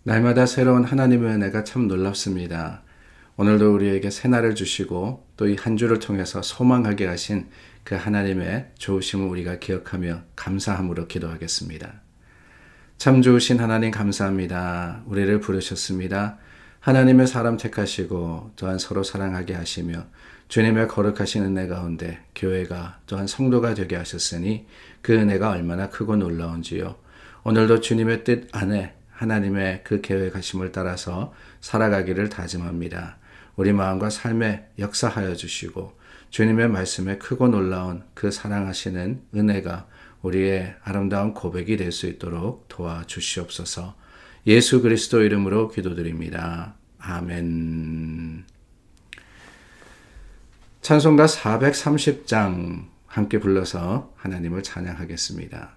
날마다 새로운 하나님의 은혜가 참 놀랍습니다. 오늘도 우리에게 새날을 주시고 또 이 한 주를 통해서 소망하게 하신 그 하나님의 좋으심을 우리가 기억하며 감사함으로 기도하겠습니다. 참 좋으신 하나님 감사합니다. 우리를 부르셨습니다. 하나님의 사람 택하시고 또한 서로 사랑하게 하시며 주님의 거룩하신 은혜 가운데 교회가 또한 성도가 되게 하셨으니 그 은혜가 얼마나 크고 놀라운지요. 오늘도 주님의 뜻 안에 하나님의 그 계획하심을 따라서 살아가기를 다짐합니다. 우리 마음과 삶에 역사하여 주시고 주님의 말씀에 크고 놀라운 그 사랑하시는 은혜가 우리의 아름다운 고백이 될 수 있도록 도와주시옵소서. 예수 그리스도 이름으로 기도드립니다. 아멘. 찬송가 430장 함께 불러서 하나님을 찬양하겠습니다.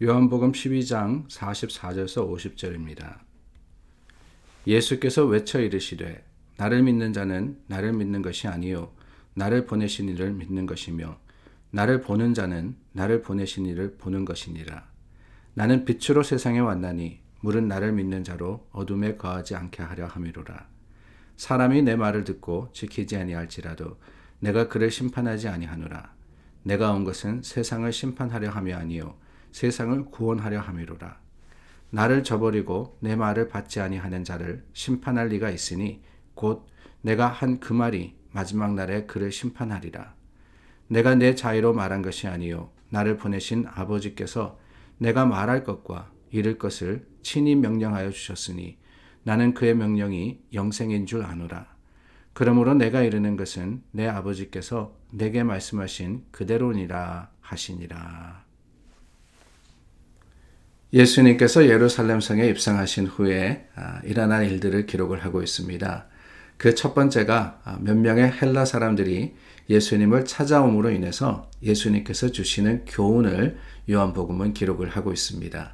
요한복음 12장 44절에서 50절입니다. 예수께서 외쳐 이르시되 나를 믿는 자는 나를 믿는 것이 아니요 나를 보내신 이를 믿는 것이며 나를 보는 자는 나를 보내신 이를 보는 것이니라. 나는 빛으로 세상에 왔나니 물은 나를 믿는 자로 어둠에 거하지 않게 하려 함이로라. 사람이 내 말을 듣고 지키지 아니할지라도 내가 그를 심판하지 아니하노라. 내가 온 것은 세상을 심판하려 함이 아니요 세상을 구원하려 함이로라. 나를 저버리고 내 말을 받지 아니하는 자를 심판할 리가 있으니 곧 내가 한 그 말이 마지막 날에 그를 심판하리라. 내가 내 자의로 말한 것이 아니요 나를 보내신 아버지께서 내가 말할 것과 이를 것을 친히 명령하여 주셨으니 나는 그의 명령이 영생인 줄 아노라. 그러므로 내가 이르는 것은 내 아버지께서 내게 말씀하신 그대로니라 하시니라. 예수님께서 예루살렘 성에 입성하신 후에 일어난 일들을 기록을 하고 있습니다. 그 첫 번째가 몇 명의 헬라 사람들이 예수님을 찾아옴으로 인해서 예수님께서 주시는 교훈을 요한복음은 기록을 하고 있습니다.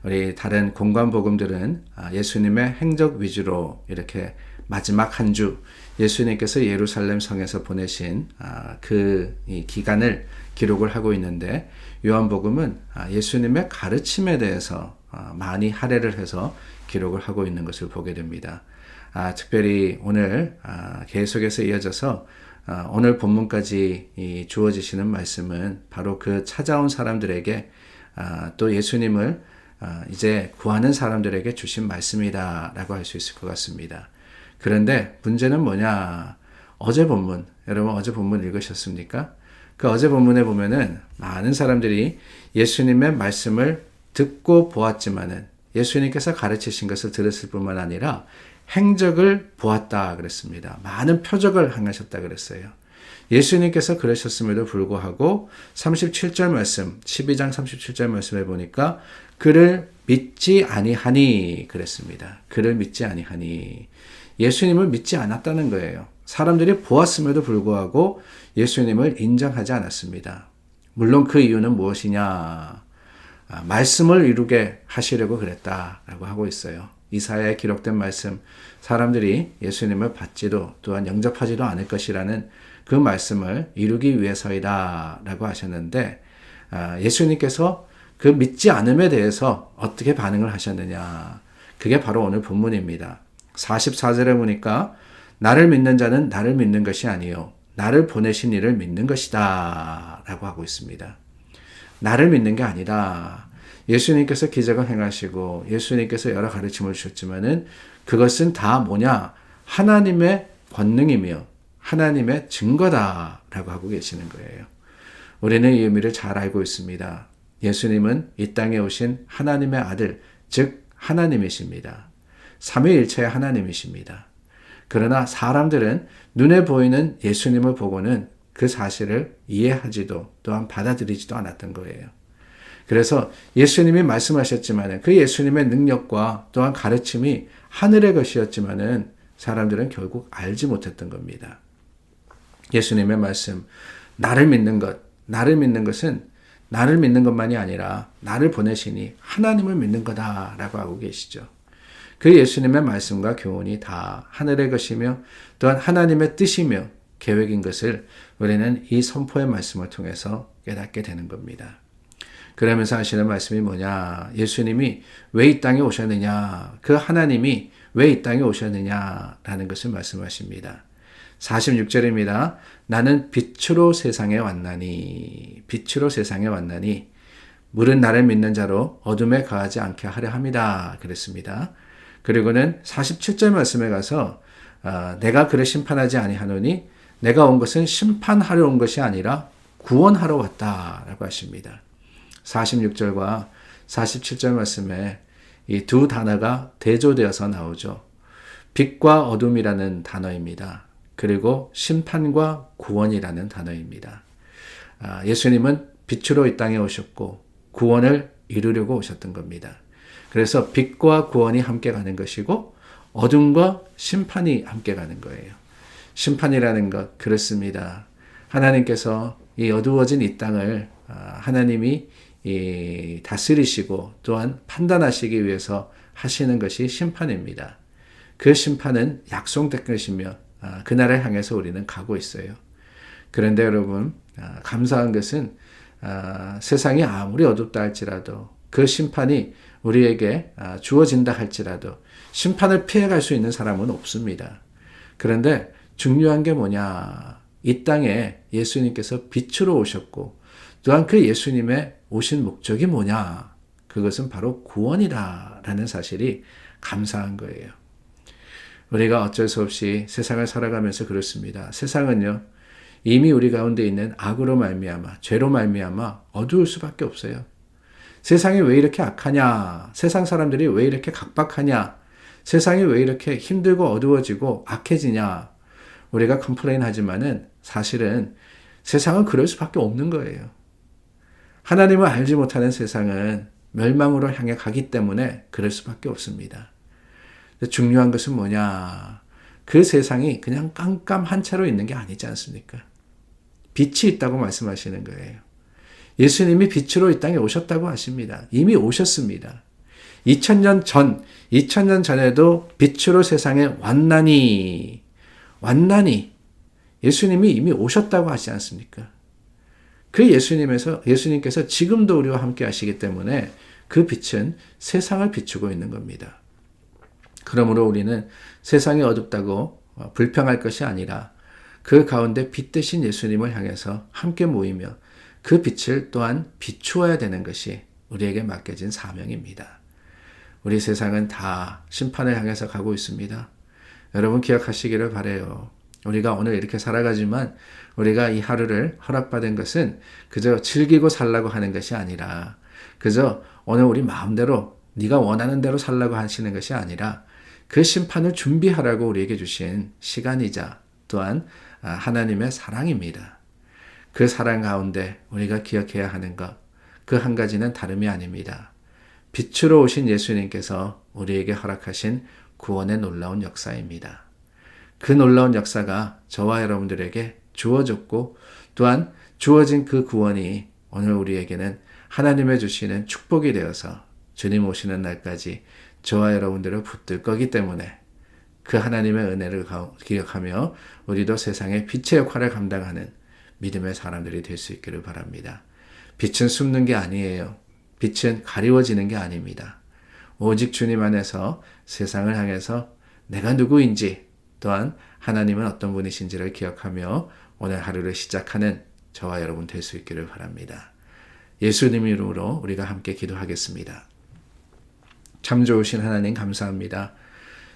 우리 다른 공관복음들은 예수님의 행적 위주로 이렇게 마지막 한 주 예수님께서 예루살렘 성에서 보내신 그 기간을 기록을 하고 있는데 요한복음은 예수님의 가르침에 대해서 많이 할애를 해서 기록을 하고 있는 것을 보게 됩니다. 특별히 오늘 계속해서 이어져서 오늘 본문까지 주어지시는 말씀은 바로 그 찾아온 사람들에게 또 예수님을 이제 구하는 사람들에게 주신 말씀이다 라고 할 수 있을 것 같습니다. 그런데 문제는 뭐냐? 어제 본문, 여러분 어제 본문 읽으셨습니까? 그 어제 본문에 보면은 많은 사람들이 예수님의 말씀을 듣고 보았지만은 예수님께서 가르치신 것을 들었을 뿐만 아니라 행적을 보았다 그랬습니다. 많은 표적을 행하셨다 그랬어요. 예수님께서 그러셨음에도 불구하고 37절 말씀, 12장 37절 말씀에 보니까 그를 믿지 아니하니 그랬습니다. 그를 믿지 아니하니. 예수님을 믿지 않았다는 거예요. 사람들이 보았음에도 불구하고 예수님을 인정하지 않았습니다. 물론 그 이유는 무엇이냐? 말씀을 이루게 하시려고 그랬다라고 하고 있어요. 이사야에 기록된 말씀, 사람들이 예수님을 받지도 또한 영접하지도 않을 것이라는 그 말씀을 이루기 위해서이다 라고 하셨는데 예수님께서 그 믿지 않음에 대해서 어떻게 반응을 하셨느냐? 그게 바로 오늘 본문입니다. 44절에 보니까 나를 믿는 자는 나를 믿는 것이 아니요 나를 보내신 이를 믿는 것이다 라고 하고 있습니다. 나를 믿는 게 아니다. 예수님께서 기적을 행하시고 예수님께서 여러 가르침을 주셨지만은 그것은 다 뭐냐? 하나님의 권능이며 하나님의 증거다라고 하고 계시는 거예요. 우리는 이 의미를 잘 알고 있습니다. 예수님은 이 땅에 오신 하나님의 아들, 즉 하나님이십니다. 삼위일체의 하나님이십니다. 그러나 사람들은 눈에 보이는 예수님을 보고는 그 사실을 이해하지도 또한 받아들이지도 않았던 거예요. 그래서 예수님이 말씀하셨지만 그 예수님의 능력과 또한 가르침이 하늘의 것이었지만 사람들은 결국 알지 못했던 겁니다. 예수님의 말씀, 나를 믿는 것은 나를 믿는 것만이 아니라 나를 보내시니 하나님을 믿는 거다라고 하고 계시죠. 그 예수님의 말씀과 교훈이 다 하늘의 것이며 또한 하나님의 뜻이며 계획인 것을 우리는 이 선포의 말씀을 통해서 깨닫게 되는 겁니다. 그러면서 하시는 말씀이 뭐냐? 예수님이 왜 이 땅에 오셨느냐? 그 하나님이 왜 이 땅에 오셨느냐라는 것을 말씀하십니다. 46절입니다. 나는 빛으로 세상에 왔나니 물은 나를 믿는 자로 어둠에 거하지 않게 하려 함이다 그랬습니다. 그리고는 47절 말씀에 가서 내가 그를 심판하지 아니하노니 내가 온 것은 심판하러 온 것이 아니라 구원하러 왔다라고 하십니다. 46절과 47절 말씀에 이 두 단어가 대조되어서 나오죠. 빛과 어둠이라는 단어입니다. 그리고 심판과 구원이라는 단어입니다. 예수님은 빛으로 이 땅에 오셨고 구원을 이루려고 오셨던 겁니다. 그래서 빛과 구원이 함께 가는 것이고 어둠과 심판이 함께 가는 거예요. 심판이라는 것 그렇습니다. 하나님께서 이 어두워진 이 땅을 하나님이 다스리시고 또한 판단하시기 위해서 하시는 것이 심판입니다. 그 심판은 약속된 것이며 그날을 향해서 우리는 가고 있어요. 그런데 여러분 감사한 것은 세상이 아무리 어둡다 할지라도 그 심판이 우리에게 주어진다 할지라도 심판을 피해갈 수 있는 사람은 없습니다. 그런데 중요한 게 뭐냐? 이 땅에 예수님께서 빛으로 오셨고 또한 그 예수님의 오신 목적이 뭐냐? 그것은 바로 구원이다라는 사실이 감사한 거예요. 우리가 어쩔 수 없이 세상을 살아가면서 그렇습니다. 세상은요. 이미 우리 가운데 있는 악으로 말미암아 죄로 말미암아 어두울 수밖에 없어요. 세상이 왜 이렇게 악하냐? 세상 사람들이 왜 이렇게 각박하냐? 세상이 왜 이렇게 힘들고 어두워지고 악해지냐? 우리가 컴플레인 하지만은 사실은 세상은 그럴 수밖에 없는 거예요. 하나님을 알지 못하는 세상은 멸망으로 향해 가기 때문에 그럴 수밖에 없습니다. 중요한 것은 뭐냐? 그 세상이 그냥 깜깜한 채로 있는 게 아니지 않습니까? 빛이 있다고 말씀하시는 거예요. 예수님이 빛으로 이 땅에 오셨다고 하십니다. 이미 오셨습니다. 2000년 전에도 빛으로 세상에 왔나니 예수님이 이미 오셨다고 하지 않습니까? 그 예수님께서 지금도 우리와 함께 하시기 때문에 그 빛은 세상을 비추고 있는 겁니다. 그러므로 우리는 세상이 어둡다고 불평할 것이 아니라 그 가운데 빛 대신 예수님을 향해서 함께 모이며 그 빛을 또한 비추어야 되는 것이 우리에게 맡겨진 사명입니다. 우리 세상은 다 심판을 향해서 가고 있습니다. 여러분 기억하시기를 바라요. 우리가 오늘 이렇게 살아가지만 우리가 이 하루를 허락받은 것은 그저 즐기고 살라고 하는 것이 아니라 그저 오늘 우리 마음대로 네가 원하는 대로 살라고 하시는 것이 아니라 그 심판을 준비하라고 우리에게 주신 시간이자 또한 하나님의 사랑입니다. 그 사랑 가운데 우리가 기억해야 하는 것, 그 한 가지는 다름이 아닙니다. 빛으로 오신 예수님께서 우리에게 허락하신 구원의 놀라운 역사입니다. 그 놀라운 역사가 저와 여러분들에게 주어졌고 또한 주어진 그 구원이 오늘 우리에게는 하나님의 주시는 축복이 되어서 주님 오시는 날까지 저와 여러분들을 붙들 거기 때문에 그 하나님의 은혜를 기억하며 우리도 세상의 빛의 역할을 감당하는 믿음의 사람들이 될 수 있기를 바랍니다. 빛은 숨는 게 아니에요. 빛은 가리워지는 게 아닙니다. 오직 주님 안에서 세상을 향해서 내가 누구인지 또한 하나님은 어떤 분이신지를 기억하며 오늘 하루를 시작하는 저와 여러분 될 수 있기를 바랍니다. 예수님 이름으로 우리가 함께 기도하겠습니다. 참 좋으신 하나님 감사합니다.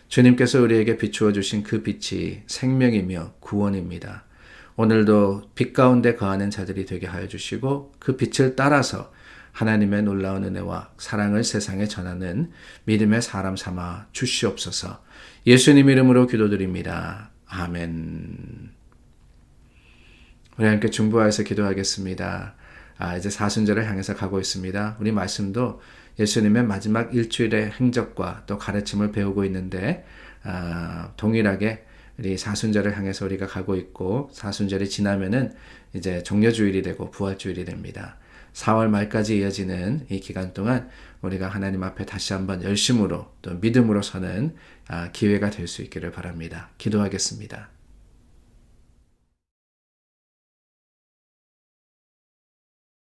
주님께서 우리에게 비추어 주신 그 빛이 생명이며 구원입니다. 오늘도 빛 가운데 거하는 자들이 되게 하여 주시고 그 빛을 따라서 하나님의 놀라운 은혜와 사랑을 세상에 전하는 믿음의 사람 삼아 주시옵소서. 예수님 이름으로 기도드립니다. 아멘. 우리 함께 중보하여서 기도하겠습니다. 이제 사순절을 향해서 가고 있습니다. 우리 말씀도 예수님의 마지막 일주일의 행적과 또 가르침을 배우고 있는데 동일하게 우리 사순절을 향해서 우리가 가고 있고 사순절이 지나면은 이제 종려주일이 되고 부활주일이 됩니다. 4월 말까지 이어지는 이 기간 동안 우리가 하나님 앞에 다시 한번 열심으로 또 믿음으로 서는 기회가 될 수 있기를 바랍니다. 기도하겠습니다.